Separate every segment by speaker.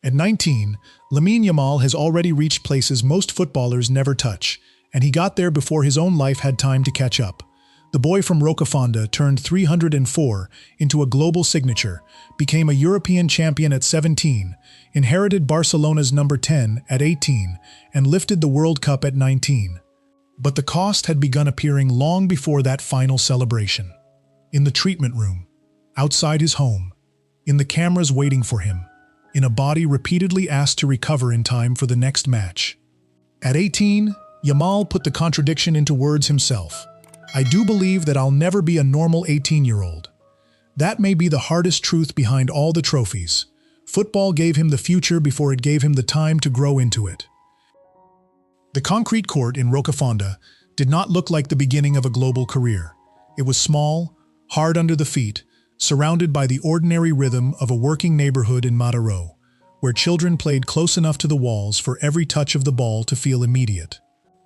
Speaker 1: At 19, Lamine Yamal has already reached places most footballers never touch, and he got there before his own life had time to catch up. The boy from Rocafonda turned 304 into a global signature, became a European champion at 17, inherited Barcelona's number 10 at 18, and lifted the World Cup at 19. But the cost had begun appearing long before that final celebration. In the treatment room, outside his home, in the cameras waiting for him, in a body repeatedly asked to recover in time for the next match. At 18, Yamal put the contradiction into words himself. "I do believe that I'll never be a normal 18-year-old. That may be the hardest truth behind all the trophies. Football gave him the future before it gave him the time to grow into it." The concrete court in Rocafonda did not look like the beginning of a global career. It was small, hard under the feet, surrounded by the ordinary rhythm of a working neighborhood in Mataró, where children played close enough to the walls for every touch of the ball to feel immediate.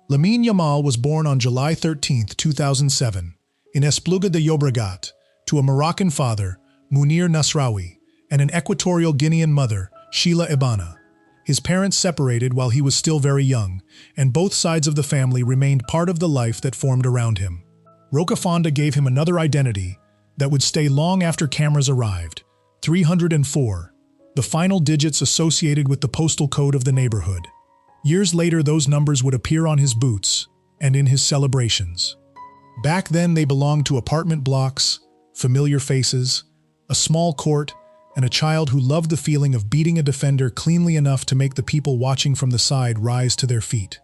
Speaker 1: Lamine Yamal was born on July 13, 2007, in Espluga de Llobregat, to a Moroccan father, Munir Nasraoui, and an Equatorial Guinean mother, Sheila Ibana. His parents separated while he was still very young, and both sides of the family remained part of the life that formed around him. Rocafonda gave him another identity that would stay long after cameras arrived: 304, the final digits associated with the postal code of the neighborhood. Years later, those numbers would appear on his boots and in his celebrations. Back then, they belonged to apartment blocks, familiar faces, a small court, and a child who loved the feeling of beating a defender cleanly enough to make the people watching from the side rise to their feet.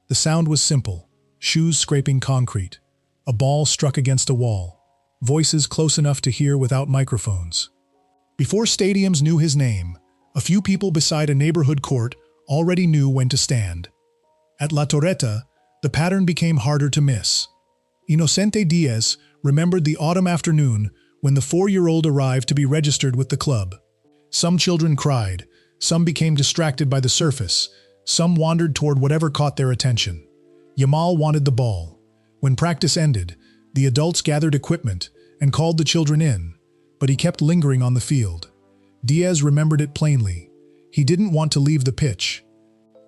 Speaker 1: The sound was simple: shoes scraping concrete, a ball struck against a wall, voices close enough to hear without microphones. Before stadiums knew his name, a few people beside a neighborhood court already knew when to stand. At La Torreta, the pattern became harder to miss. Inocente Diaz remembered the autumn afternoon when the 4-year-old arrived to be registered with the club. Some children cried, some became distracted by the surface, some wandered toward whatever caught their attention. Yamal wanted the ball. When practice ended, the adults gathered equipment and called the children in, but he kept lingering on the field. Diaz remembered it plainly. He didn't want to leave the pitch.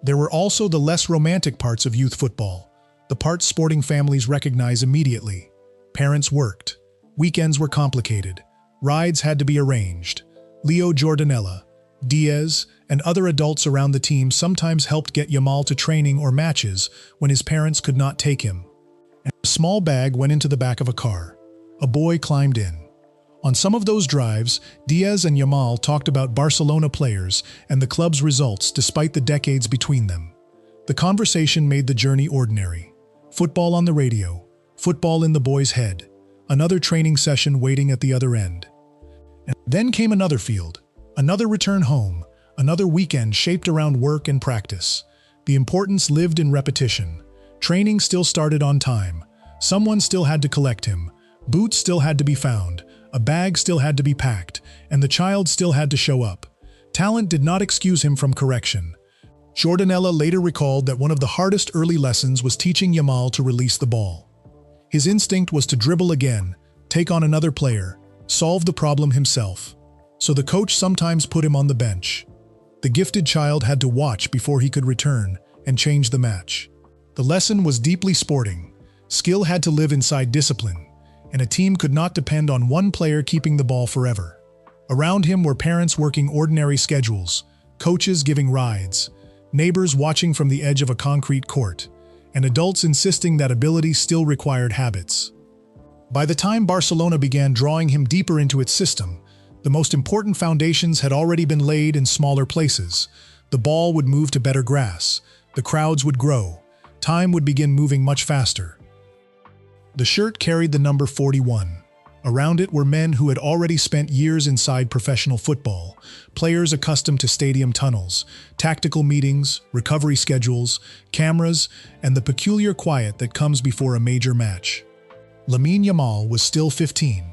Speaker 1: There were also the less romantic parts of youth football, the parts sporting families recognize immediately. Parents worked. Weekends were complicated. Rides had to be arranged. Leo Jordanella, Diaz, and other adults around the team sometimes helped get Yamal to training or matches when his parents could not take him. A small bag went into the back of a car. A boy climbed in. On some of those drives, Diaz and Yamal talked about Barcelona players and the club's results despite the decades between them. The conversation made the journey ordinary. Football on the radio, football in the boy's head, another training session waiting at the other end. And then came another field, another return home, another weekend shaped around work and practice. The importance lived in repetition. Training still started on time. Someone still had to collect him. Boots still had to be found. A bag still had to be packed, and the child still had to show up. Talent did not excuse him from correction. Jordanella later recalled that one of the hardest early lessons was teaching Yamal to release the ball. His instinct was to dribble again, take on another player, solve the problem himself. So the coach sometimes put him on the bench. The gifted child had to watch before he could return and change the match. The lesson was deeply sporting. Skill had to live inside discipline, and a team could not depend on one player keeping the ball forever. Around him were parents working ordinary schedules, coaches giving rides, neighbors watching from the edge of a concrete court, and adults insisting that ability still required habits. By the time Barcelona began drawing him deeper into its system, the most important foundations had already been laid in smaller places. The ball would move to better grass, the crowds would grow, time would begin moving much faster. The shirt carried the number 41. Around it were men who had already spent years inside professional football, players accustomed to stadium tunnels, tactical meetings, recovery schedules, cameras, and the peculiar quiet that comes before a major match. Lamine Yamal was still 15.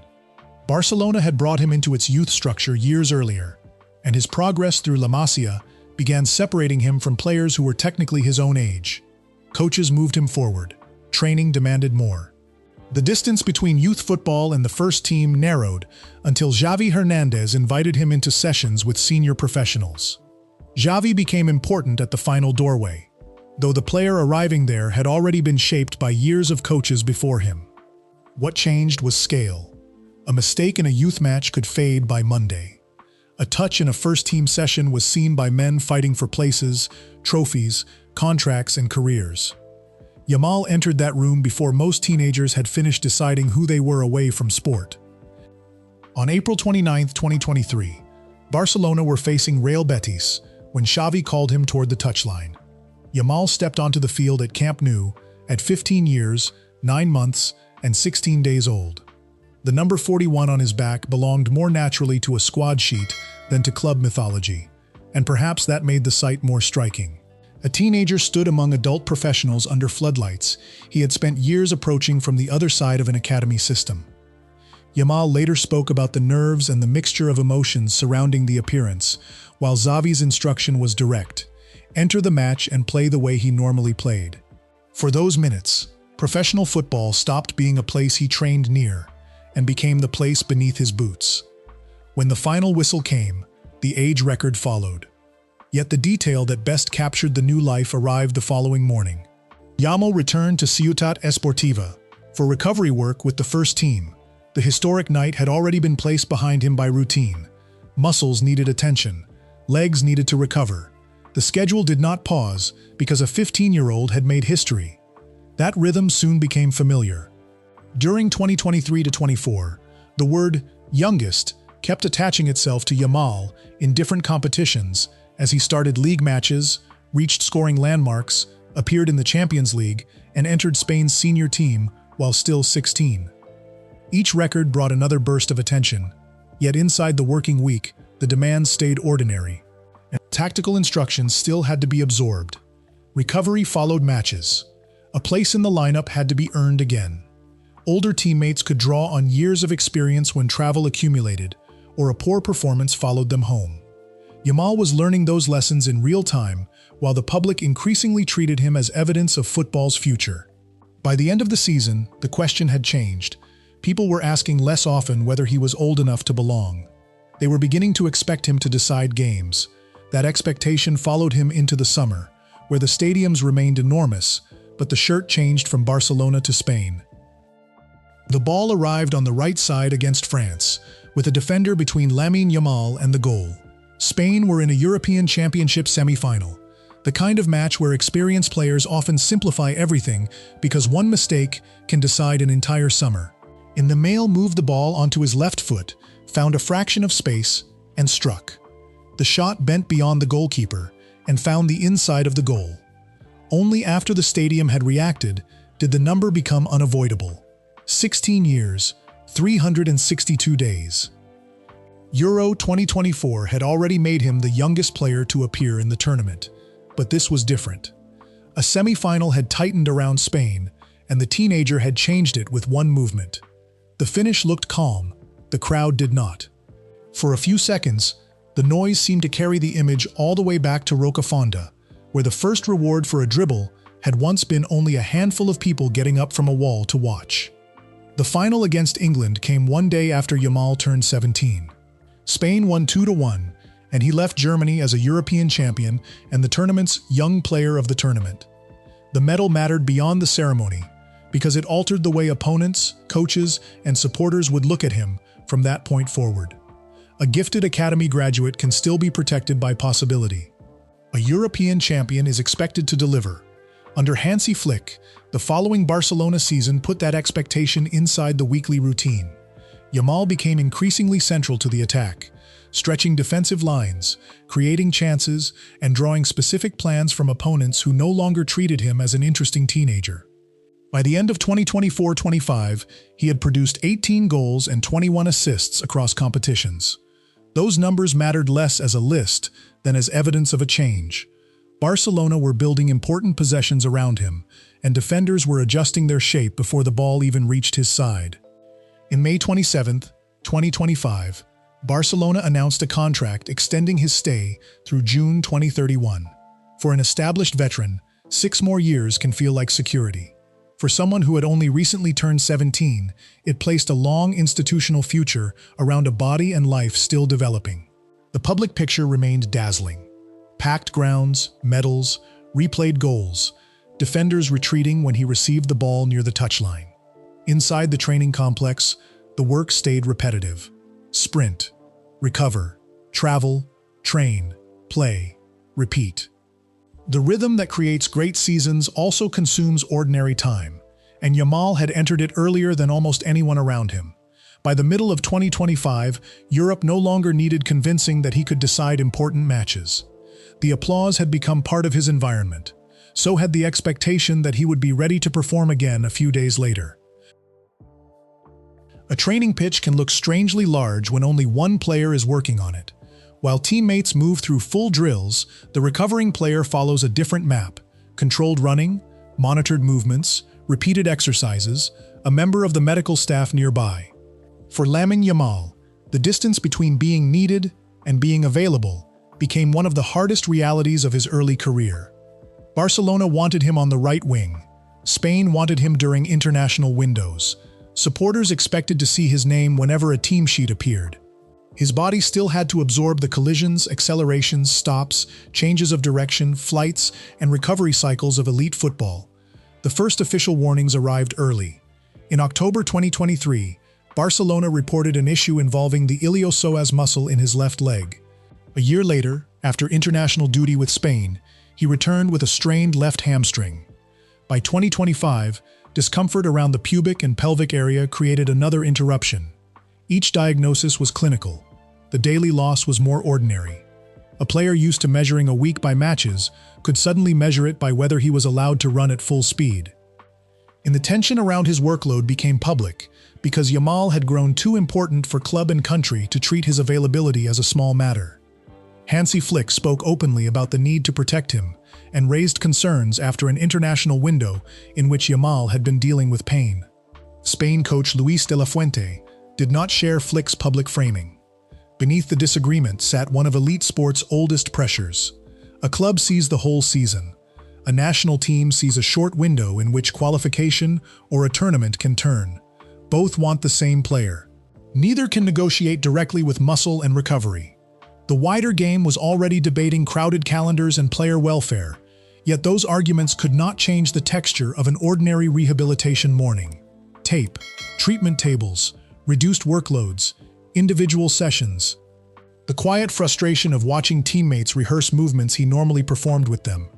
Speaker 1: Barcelona had brought him into its youth structure years earlier, and his progress through La Masia began separating him from players who were technically his own age. Coaches moved him forward. Training demanded more. The distance between youth football and the first team narrowed until Xavi Hernandez invited him into sessions with senior professionals. Xavi became important at the final doorway, though the player arriving there had already been shaped by years of coaches before him. What changed was scale. A mistake in a youth match could fade by Monday. A touch in a first-team session was seen by men fighting for places, trophies, contracts, and careers. Yamal entered that room before most teenagers had finished deciding who they were away from sport. On April 29, 2023, Barcelona were facing Real Betis when Xavi called him toward the touchline. Yamal stepped onto the field at Camp Nou at 15 years, 9 months, and 16 days old. The number 41 on his back belonged more naturally to a squad sheet than to club mythology, and perhaps that made the sight more striking. A teenager stood among adult professionals under floodlights he had spent years approaching from the other side of an academy system. Yamal later spoke about the nerves and the mixture of emotions surrounding the appearance, while Xavi's instruction was direct: enter the match and play the way he normally played. For those minutes, professional football stopped being a place he trained near and became the place beneath his boots. When the final whistle came, the age record followed. Yet the detail that best captured the new life arrived the following morning. Yamal returned to Ciutat Esportiva for recovery work with the first team. The historic night had already been placed behind him by routine. Muscles needed attention. Legs needed to recover. The schedule did not pause because a 15-year-old had made history. That rhythm soon became familiar. During 2023-24, the word youngest kept attaching itself to Yamal in different competitions as he started league matches, reached scoring landmarks, appeared in the Champions League, and entered Spain's senior team while still 16. Each record brought another burst of attention, yet inside the working week, the demands stayed ordinary. And tactical instructions still had to be absorbed. Recovery followed matches. A place in the lineup had to be earned again. Older teammates could draw on years of experience when travel accumulated, or a poor performance followed them home. Yamal was learning those lessons in real time, while the public increasingly treated him as evidence of football's future. By the end of the season, the question had changed. People were asking less often whether he was old enough to belong. They were beginning to expect him to decide games. That expectation followed him into the summer, where the stadiums remained enormous, but the shirt changed from Barcelona to Spain. The ball arrived on the right side against France, with a defender between Lamine Yamal and the goal. Spain were in a European Championship semi-final, the kind of match where experienced players often simplify everything because one mistake can decide an entire summer. Yamal moved the ball onto his left foot, found a fraction of space, and struck. The shot bent beyond the goalkeeper and found the inside of the goal. Only after the stadium had reacted did the number become unavoidable. 16 years, 362 days. Euro 2024 had already made him the youngest player to appear in the tournament, but this was different. A semi-final had tightened around Spain, and the teenager had changed it with one movement. The finish looked calm, the crowd did not. For a few seconds, the noise seemed to carry the image all the way back to Rocafonda, where the first reward for a dribble had once been only a handful of people getting up from a wall to watch. The final against England came one day after Yamal turned 17. Spain won 2-1, and he left Germany as a European champion and the tournament's young player of the tournament. The medal mattered beyond the ceremony, because it altered the way opponents, coaches, and supporters would look at him from that point forward. A gifted academy graduate can still be protected by possibility. A European champion is expected to deliver. Under Hansi Flick, the following Barcelona season put that expectation inside the weekly routine. Yamal became increasingly central to the attack, stretching defensive lines, creating chances, and drawing specific plans from opponents who no longer treated him as an interesting teenager. By the end of 2024-25, he had produced 18 goals and 21 assists across competitions. Those numbers mattered less as a list than as evidence of a change. Barcelona were building important possessions around him, and defenders were adjusting their shape before the ball even reached his side. In May 27, 2025, Barcelona announced a contract extending his stay through June 2031. For an established veteran, 6 more years can feel like security. For someone who had only recently turned 17, it placed a long institutional future around a body and life still developing. The public picture remained dazzling. Packed grounds, medals, replayed goals, defenders retreating when he received the ball near the touchline. Inside the training complex, the work stayed repetitive. Sprint, recover, travel, train, play, repeat. The rhythm that creates great seasons also consumes ordinary time, and Yamal had entered it earlier than almost anyone around him. By the middle of 2025, Europe no longer needed convincing that he could decide important matches. The applause had become part of his environment. So had the expectation that he would be ready to perform again a few days later. A training pitch can look strangely large when only one player is working on it. While teammates move through full drills, the recovering player follows a different map: controlled running, monitored movements, repeated exercises, a member of the medical staff nearby. For Lamine Yamal, the distance between being needed and being available became one of the hardest realities of his early career. Barcelona wanted him on the right wing. Spain wanted him during international windows. Supporters expected to see his name whenever a team sheet appeared. His body still had to absorb the collisions, accelerations, stops, changes of direction, flights, and recovery cycles of elite football. The first official warnings arrived early. In October 2023, Barcelona reported an issue involving the iliopsoas muscle in his left leg. A year later, after international duty with Spain, he returned with a strained left hamstring. By 2025, discomfort around the pubic and pelvic area created another interruption. Each diagnosis was clinical. The daily loss was more ordinary. A player used to measuring a week by matches could suddenly measure it by whether he was allowed to run at full speed. And the tension around his workload became public because Yamal had grown too important for club and country to treat his availability as a small matter. Hansi Flick spoke openly about the need to protect him and raised concerns after an international window in which Yamal had been dealing with pain. Spain coach Luis de la Fuente did not share Flick's public framing. Beneath the disagreement sat one of elite sport's oldest pressures. A club sees the whole season. A national team sees a short window in which qualification or a tournament can turn. Both want the same player. Neither can negotiate directly with muscle and recovery. The wider game was already debating crowded calendars and player welfare, yet those arguments could not change the texture of an ordinary rehabilitation morning. Tape, treatment tables, reduced workloads, individual sessions. The quiet frustration of watching teammates rehearse movements he normally performed with them.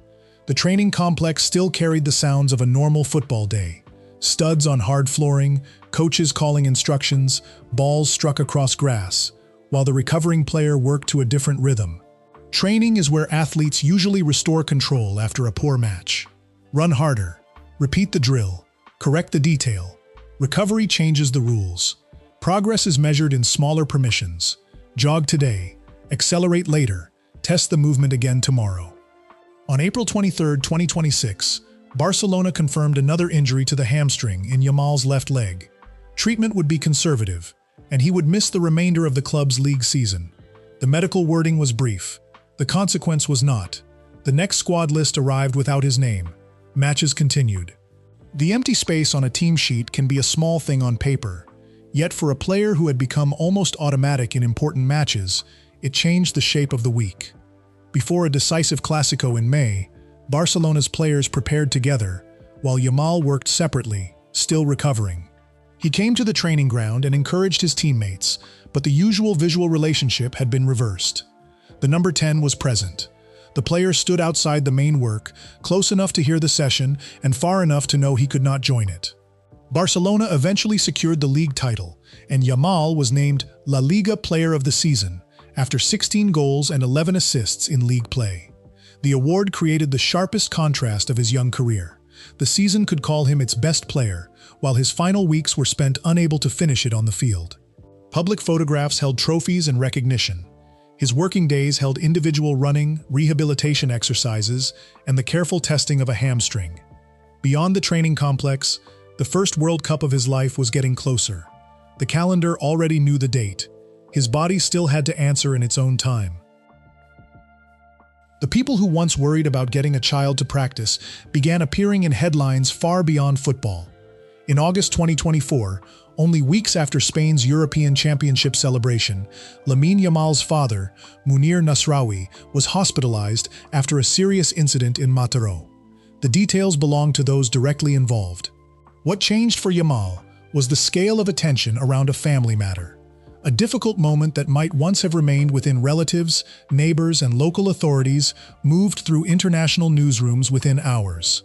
Speaker 1: The training complex still carried the sounds of a normal football day. Studs on hard flooring, coaches calling instructions, balls struck across grass, while the recovering player worked to a different rhythm. Training is where athletes usually restore control after a poor match. Run harder, repeat the drill, correct the detail. Recovery changes the rules. Progress is measured in smaller permissions. Jog today, accelerate later, test the movement again tomorrow. On April 23, 2026, Barcelona confirmed another injury to the hamstring in Yamal's left leg. Treatment would be conservative, and he would miss the remainder of the club's league season. The medical wording was brief. The consequence was not. The next squad list arrived without his name. Matches continued. The empty space on a team sheet can be a small thing on paper, yet for a player who had become almost automatic in important matches, it changed the shape of the week. Before a decisive Clásico in May, Barcelona's players prepared together, while Yamal worked separately, still recovering. He came to the training ground and encouraged his teammates, but the usual visual relationship had been reversed. The number 10 was present. The player stood outside the main work, close enough to hear the session and far enough to know he could not join it. Barcelona eventually secured the league title, and Yamal was named La Liga Player of the Season after 16 goals and 11 assists in league play. The award created the sharpest contrast of his young career. The season could call him its best player, while his final weeks were spent unable to finish it on the field. Public photographs held trophies and recognition. His working days held individual running, rehabilitation exercises, and the careful testing of a hamstring. Beyond the training complex, the first World Cup of his life was getting closer. The calendar already knew the date. His body still had to answer in its own time. The people who once worried about getting a child to practice began appearing in headlines far beyond football. In August 2024, Only weeks after Spain's European Championship celebration, Lamine Yamal's father, Munir Nasraoui, was hospitalized after a serious incident in Mataró. The details belong to those directly involved. What changed for Yamal was the scale of attention around a family matter. A difficult moment that might once have remained within relatives, neighbors, and local authorities moved through international newsrooms within hours.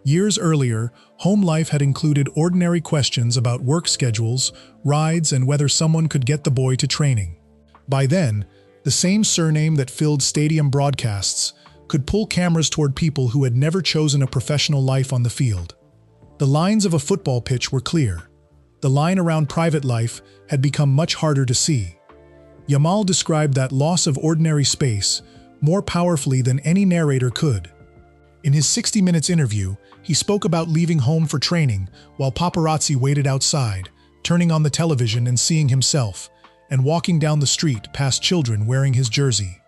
Speaker 1: Years earlier, home life had included ordinary questions about work schedules, rides, and whether someone could get the boy to training. By then, the same surname that filled stadium broadcasts could pull cameras toward people who had never chosen a professional life on the field. The lines of a football pitch were clear. The line around private life had become much harder to see. Yamal described that loss of ordinary space more powerfully than any narrator could. In his 60 Minutes interview, he spoke about leaving home for training while paparazzi waited outside, turning on the television and seeing himself, and walking down the street past children wearing his jersey.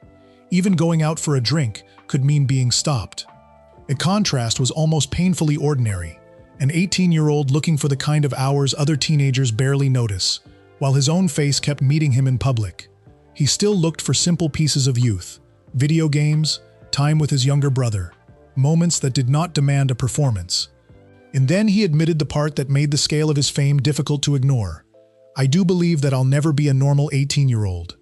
Speaker 1: Even going out for a drink could mean being stopped. The contrast was almost painfully ordinary. An 18-year-old looking for the kind of hours other teenagers barely notice, while his own face kept meeting him in public. He still looked for simple pieces of youth, video games, time with his younger brother, moments that did not demand a performance. And then he admitted the part that made the scale of his fame difficult to ignore. "I do believe that I'll never be a normal 18-year-old.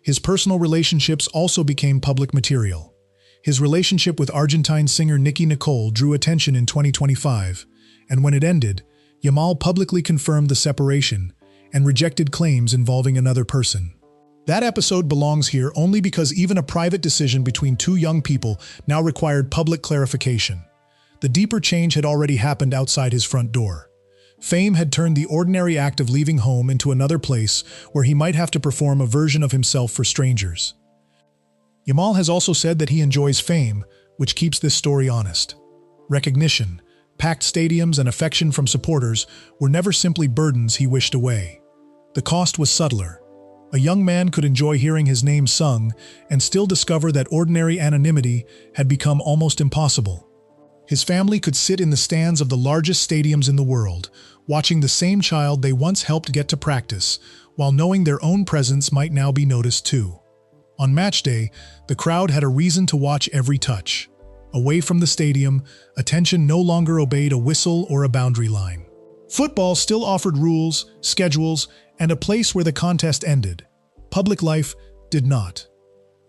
Speaker 1: His personal relationships also became public material. His relationship with Argentine singer Nicki Nicole drew attention in 2025, and when it ended, Yamal publicly confirmed the separation and rejected claims involving another person. That episode belongs here only because even a private decision between two young people now required public clarification. The deeper change had already happened outside his front door. Fame had turned the ordinary act of leaving home into another place where he might have to perform a version of himself for strangers. Yamal has also said that he enjoys fame, which keeps this story honest. Recognition, packed stadiums, and affection from supporters were never simply burdens he wished away. The cost was subtler. A young man could enjoy hearing his name sung and still discover that ordinary anonymity had become almost impossible. His family could sit in the stands of the largest stadiums in the world, watching the same child they once helped get to practice, while knowing their own presence might now be noticed too. On match day, the crowd had a reason to watch every touch. Away from the stadium, attention no longer obeyed a whistle or a boundary line. Football still offered rules, schedules, and a place where the contest ended. Public life did not.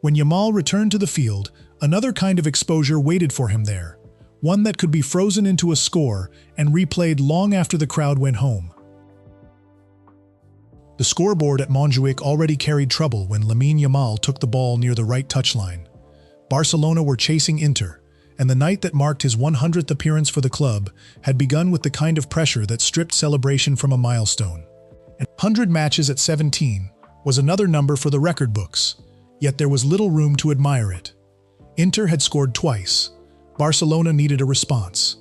Speaker 1: When Yamal returned to the field, another kind of exposure waited for him there, one that could be frozen into a score and replayed long after the crowd went home. The scoreboard at Montjuic already carried trouble when Lamine Yamal took the ball near the right touchline. Barcelona were chasing Inter, and the night that marked his 100th appearance for the club had begun with the kind of pressure that stripped celebration from a milestone. 100 matches at 17 was another number for the record books, yet there was little room to admire it. Inter had scored twice. Barcelona needed a response.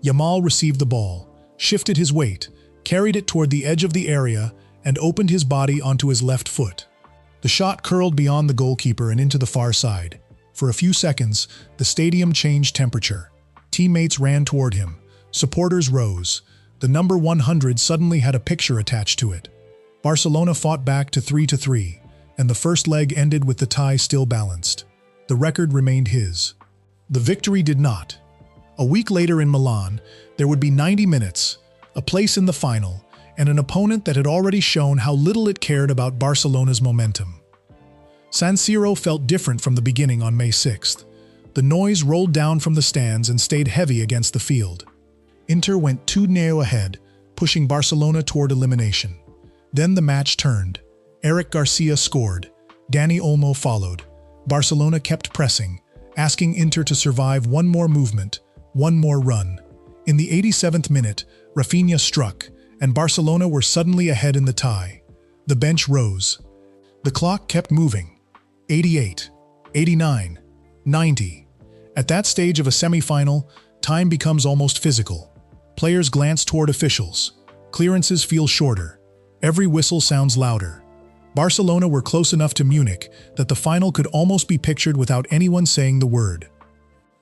Speaker 1: Yamal received the ball, shifted his weight, carried it toward the edge of the area, and opened his body onto his left foot. The shot curled beyond the goalkeeper and into the far side. For a few seconds, the stadium changed temperature. Teammates ran toward him. Supporters rose. The number 100 suddenly had a picture attached to it. Barcelona fought back to 3-3, and the first leg ended with the tie still balanced. The record remained his. The victory did not. A week later in Milan, there would be 90 minutes, a place in the final, and an opponent that had already shown how little it cared about Barcelona's momentum. San Siro felt different from the beginning on May 6th. The noise rolled down from the stands and stayed heavy against the field. Inter went 2-0 ahead, pushing Barcelona toward elimination. Then the match turned. Eric Garcia scored. Dani Olmo followed. Barcelona kept pressing, asking Inter to survive one more movement, one more run. In the 87th minute, Rafinha struck, and Barcelona were suddenly ahead in the tie. The bench rose. The clock kept moving. 88, 89, 90. At that stage of a semi-final, time becomes almost physical. Players glance toward officials. Clearances feel shorter. Every whistle sounds louder. Barcelona were close enough to Munich that the final could almost be pictured without anyone saying the word.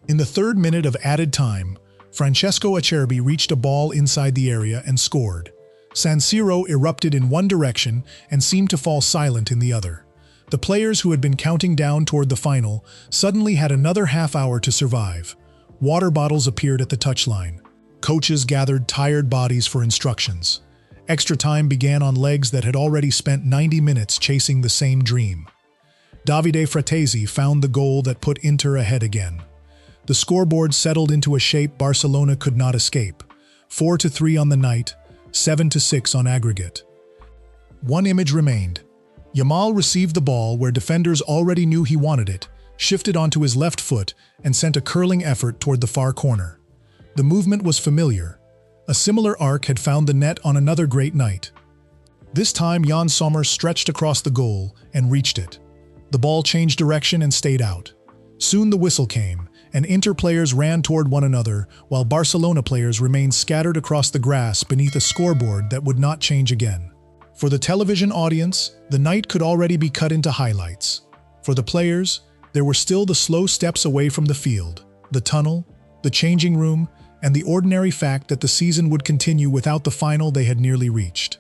Speaker 1: In the 3rd minute of added time, Francesco Acerbi reached a ball inside the area and scored. San Siro erupted in one direction and seemed to fall silent in the other. The players who had been counting down toward the final suddenly had another half hour to survive. Water bottles appeared at the touchline. Coaches gathered tired bodies for instructions. Extra time began on legs that had already spent 90 minutes chasing the same dream. Davide Fratesi found the goal that put Inter ahead again. The scoreboard settled into a shape Barcelona could not escape. 4-3 on the night, 7-6 on aggregate. One image remained. Yamal received the ball where defenders already knew he wanted it, shifted onto his left foot, and sent a curling effort toward the far corner. The movement was familiar. A similar arc had found the net on another great night. This time Jan Sommer stretched across the goal and reached it. The ball changed direction and stayed out. Soon the whistle came, and Inter players ran toward one another, while Barcelona players remained scattered across the grass beneath a scoreboard that would not change again. For the television audience, the night could already be cut into highlights. For the players, there were still the slow steps away from the field, the tunnel, the changing room, and the ordinary fact that the season would continue without the final they had nearly reached.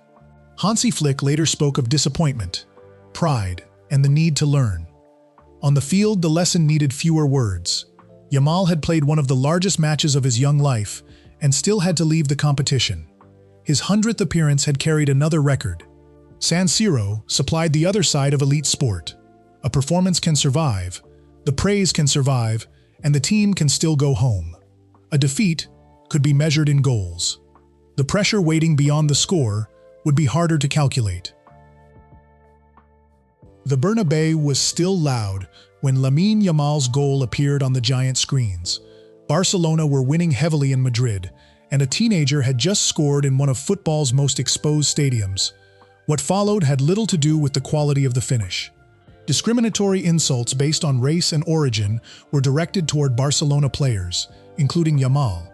Speaker 1: Hansi Flick later spoke of disappointment, pride, and the need to learn. On the field, the lesson needed fewer words. Yamal had played one of the largest matches of his young life and still had to leave the competition. His 100th appearance had carried another record. San Siro supplied the other side of elite sport. A performance can survive, the praise can survive, and the team can still go home. A defeat could be measured in goals. The pressure waiting beyond the score would be harder to calculate. The Bernabeu was still loud when Lamine Yamal's goal appeared on the giant screens. Barcelona were winning heavily in Madrid, and a teenager had just scored in one of football's most exposed stadiums. What followed had little to do with the quality of the finish. Discriminatory insults based on race and origin were directed toward Barcelona players, including Yamal,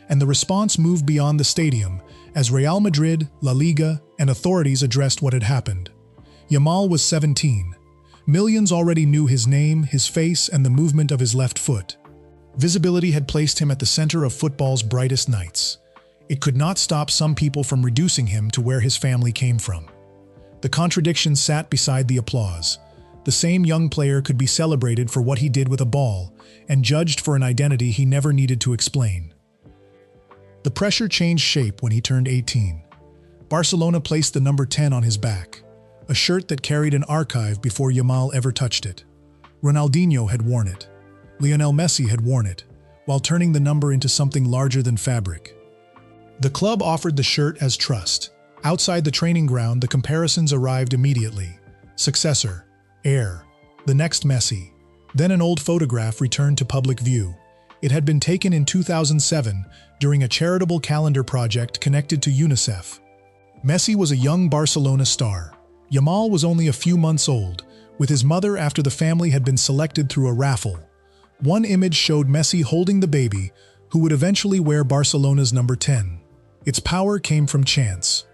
Speaker 1: and the response moved beyond the stadium as Real Madrid, La Liga, and authorities addressed what had happened. Yamal was 17. Millions already knew his name, his face, and the movement of his left foot. Visibility had placed him at the center of football's brightest nights. It could not stop some people from reducing him to where his family came from. The contradiction sat beside the applause. The same young player could be celebrated for what he did with a ball and judged for an identity he never needed to explain. The pressure changed shape when he turned 18. Barcelona placed the number 10 on his back, a shirt that carried an archive before Yamal ever touched it. Ronaldinho had worn it. Lionel Messi had worn it, while turning the number into something larger than fabric. The club offered the shirt as trust. Outside the training ground, the comparisons arrived immediately. Successor, heir, the next Messi. Then an old photograph returned to public view. It had been taken in 2007 during a charitable calendar project connected to UNICEF. Messi was a young Barcelona star. Yamal was only a few months old, with his mother after the family had been selected through a raffle. One image showed Messi holding the baby, who would eventually wear Barcelona's number 10. Its power came from chance.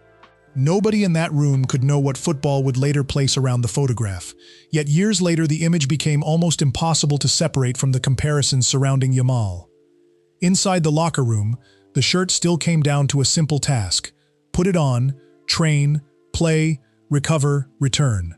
Speaker 1: Nobody in that room could know what football would later place around the photograph, yet years later the image became almost impossible to separate from the comparisons surrounding Yamal. Inside the locker room, the shirt still came down to a simple task: put it on, train, play, recover, return.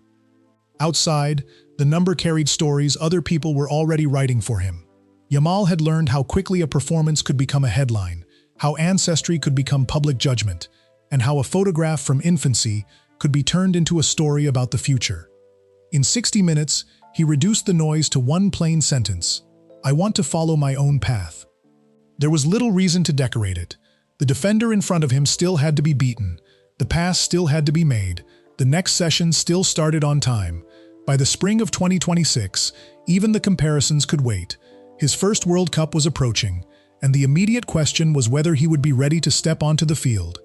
Speaker 1: Outside, the number carried stories other people were already writing for him. Yamal had learned how quickly a performance could become a headline, how ancestry could become public judgment, and how a photograph from infancy could be turned into a story about the future. In 60 minutes, he reduced the noise to one plain sentence: "I want to follow my own path." There was little reason to decorate it. The defender in front of him still had to be beaten. The pass still had to be made. The next session still started on time. By the spring of 2026, even the comparisons could wait. His first World Cup was approaching, and the immediate question was whether he would be ready to step onto the field.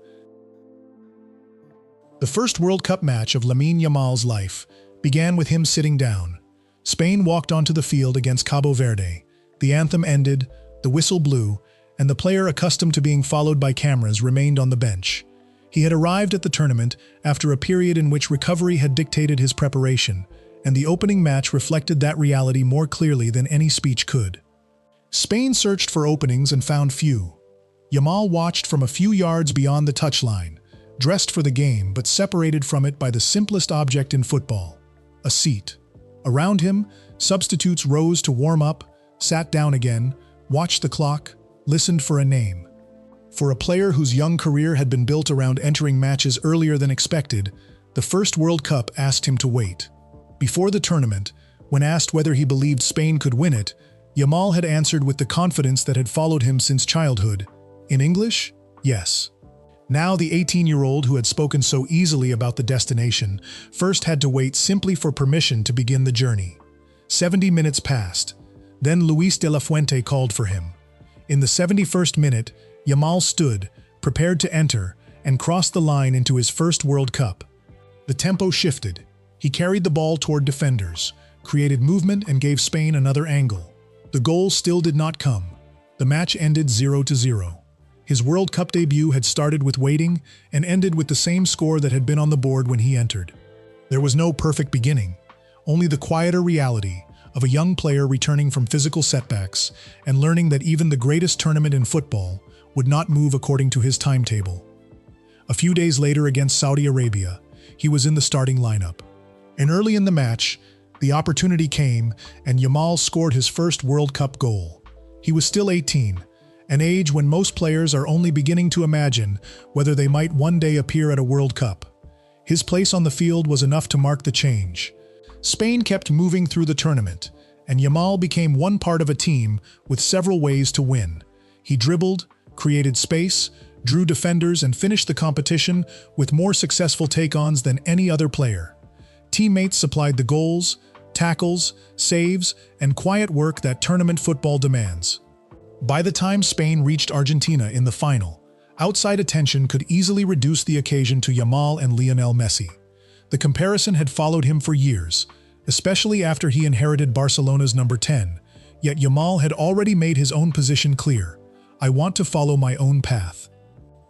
Speaker 1: The first World Cup match of Lamine Yamal's life began with him sitting down. Spain walked onto the field against Cabo Verde. The anthem ended, the whistle blew, and the player accustomed to being followed by cameras remained on the bench. He had arrived at the tournament after a period in which recovery had dictated his preparation, and the opening match reflected that reality more clearly than any speech could. Spain searched for openings and found few. Yamal watched from a few yards beyond the touchline, dressed for the game but separated from it by the simplest object in football, a seat. Around him, substitutes rose to warm up, sat down again, watched the clock, listened for a name. For a player whose young career had been built around entering matches earlier than expected, the first World Cup asked him to wait. Before the tournament, when asked whether he believed Spain could win it, Yamal had answered with the confidence that had followed him since childhood. In English, yes. Now the 18-year-old who had spoken so easily about the destination first had to wait simply for permission to begin the journey. 70 minutes passed. Then Luis de la Fuente called for him. In the 71st minute, Yamal stood, prepared to enter, and crossed the line into his first World Cup. The tempo shifted. He carried the ball toward defenders, created movement, and gave Spain another angle. The goal still did not come. The match ended 0-0. His World Cup debut had started with waiting and ended with the same score that had been on the board when he entered. There was no perfect beginning, only the quieter reality of a young player returning from physical setbacks and learning that even the greatest tournament in football would not move according to his timetable. A few days later against Saudi Arabia, he was in the starting lineup. And early in the match, the opportunity came and Yamal scored his first World Cup goal. He was still 18, an age when most players are only beginning to imagine whether they might one day appear at a World Cup. His place on the field was enough to mark the change. Spain kept moving through the tournament, and Yamal became one part of a team with several ways to win. He dribbled, created space, drew defenders, and finished the competition with more successful take-ons than any other player. Teammates supplied the goals, tackles, saves, and quiet work that tournament football demands. By the time Spain reached Argentina in the final, outside attention could easily reduce the occasion to Yamal and Lionel Messi. The comparison had followed him for years, especially after he inherited Barcelona's number 10, yet Yamal had already made his own position clear. I want to follow my own path.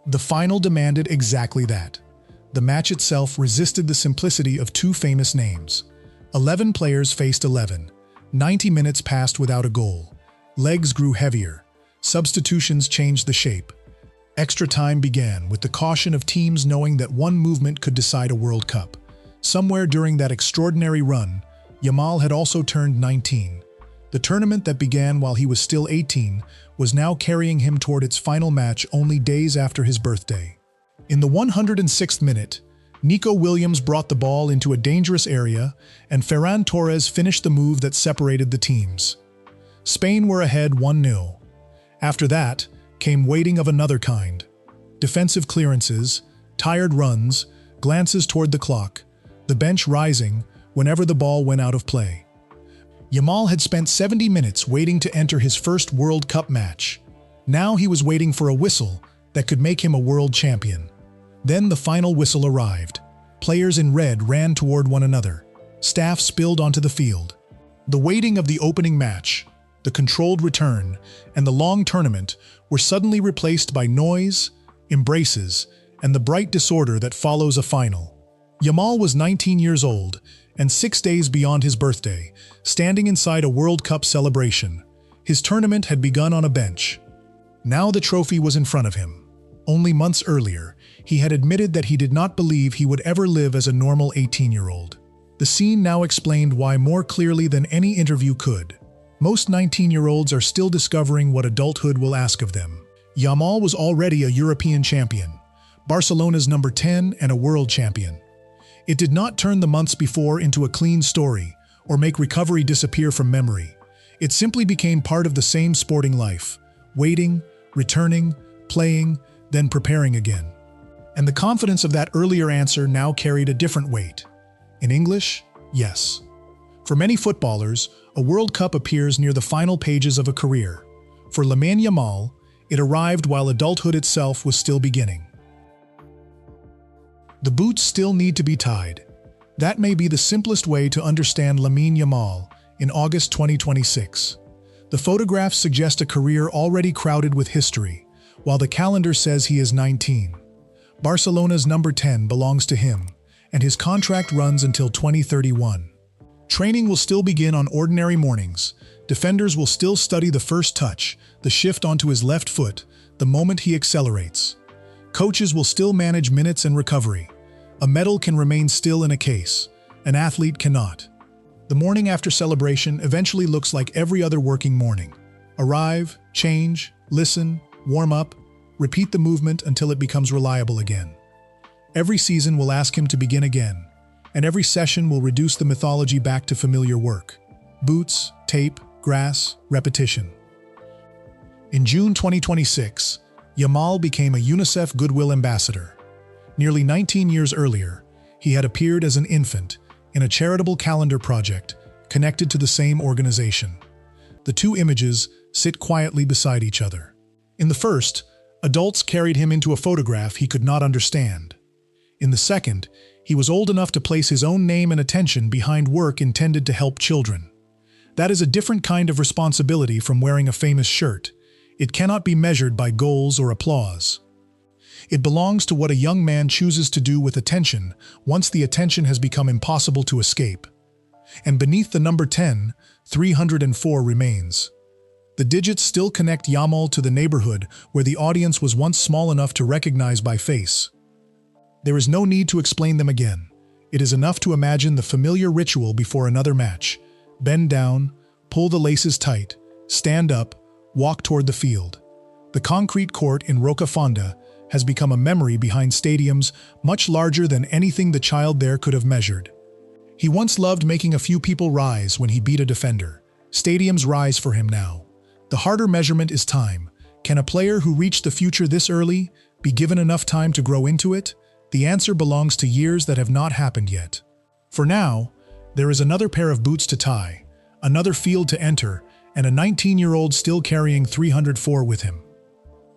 Speaker 1: The final demanded exactly that. The match itself resisted the simplicity of two famous names. 11 players faced 11. 90 minutes passed without a goal. Legs grew heavier. Substitutions changed the shape. Extra time began with the caution of teams knowing that one movement could decide a World Cup. Somewhere during that extraordinary run, Yamal had also turned 19. The tournament that began while he was still 18 was now carrying him toward its final match only days after his birthday. In the 106th minute, Nico Williams brought the ball into a dangerous area, and Ferran Torres finished the move that separated the teams. Spain were ahead 1-0. After that, came waiting of another kind. Defensive clearances, tired runs, glances toward the clock, the bench rising whenever the ball went out of play. Yamal had spent 70 minutes waiting to enter his first World Cup match. Now he was waiting for a whistle that could make him a world champion. Then the final whistle arrived. Players in red ran toward one another. Staff spilled onto the field. The waiting of the opening match, the controlled return, and the long tournament were suddenly replaced by noise, embraces, and the bright disorder that follows a final. Yamal was 19 years old, and 6 days beyond his birthday, standing inside a World Cup celebration. His tournament had begun on a bench. Now the trophy was in front of him. Only months earlier, he had admitted that he did not believe he would ever live as a normal 18-year-old. The scene now explained why more clearly than any interview could. Most 19-year-olds are still discovering what adulthood will ask of them. Yamal was already a European champion, Barcelona's number 10 and a world champion. It did not turn the months before into a clean story or make recovery disappear from memory. It simply became part of the same sporting life, waiting, returning, playing, then preparing again. And the confidence of that earlier answer now carried a different weight. In English, yes. For many footballers, a World Cup appears near the final pages of a career. For Lamine Yamal, it arrived while adulthood itself was still beginning. The boots still need to be tied. That may be the simplest way to understand Lamine Yamal in August 2026. The photographs suggest a career already crowded with history, while the calendar says he is 19. Barcelona's number 10 belongs to him, and his contract runs until 2031. Training will still begin on ordinary mornings. Defenders will still study the first touch, the shift onto his left foot, the moment he accelerates. Coaches will still manage minutes and recovery. A medal can remain still in a case. An athlete cannot. The morning after celebration eventually looks like every other working morning. Arrive, change, listen, warm up, repeat the movement until it becomes reliable again. Every season will ask him to begin again, and every session will reduce the mythology back to familiar work. Boots, tape, grass, repetition. In June 2026, Yamal became a UNICEF Goodwill Ambassador. Nearly 19 years earlier, he had appeared as an infant in a charitable calendar project connected to the same organization. The two images sit quietly beside each other. In the first, adults carried him into a photograph he could not understand. In the second, he was old enough to place his own name and attention behind work intended to help children. That is a different kind of responsibility from wearing a famous shirt. It cannot be measured by goals or applause. It belongs to what a young man chooses to do with attention once the attention has become impossible to escape. And beneath the number 10, 304 remains. The digits still connect Yamal to the neighborhood where the audience was once small enough to recognize by face. There is no need to explain them again. It is enough to imagine the familiar ritual before another match. Bend down, pull the laces tight, stand up, walk toward the field. The concrete court in Rocafonda has become a memory behind stadiums much larger than anything the child there could have measured. He once loved making a few people rise when he beat a defender. Stadiums rise for him now. The harder measurement is time. Can a player who reached the future this early be given enough time to grow into it? The answer belongs to years that have not happened yet. For now, there is another pair of boots to tie, another field to enter, and a 19-year-old still carrying 304 with him.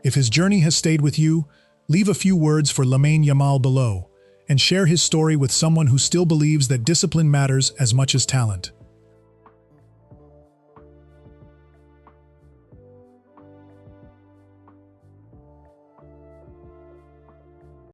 Speaker 1: If his journey has stayed with you, leave a few words for Lamine Yamal below, and share his story with someone who still believes that discipline matters as much as talent.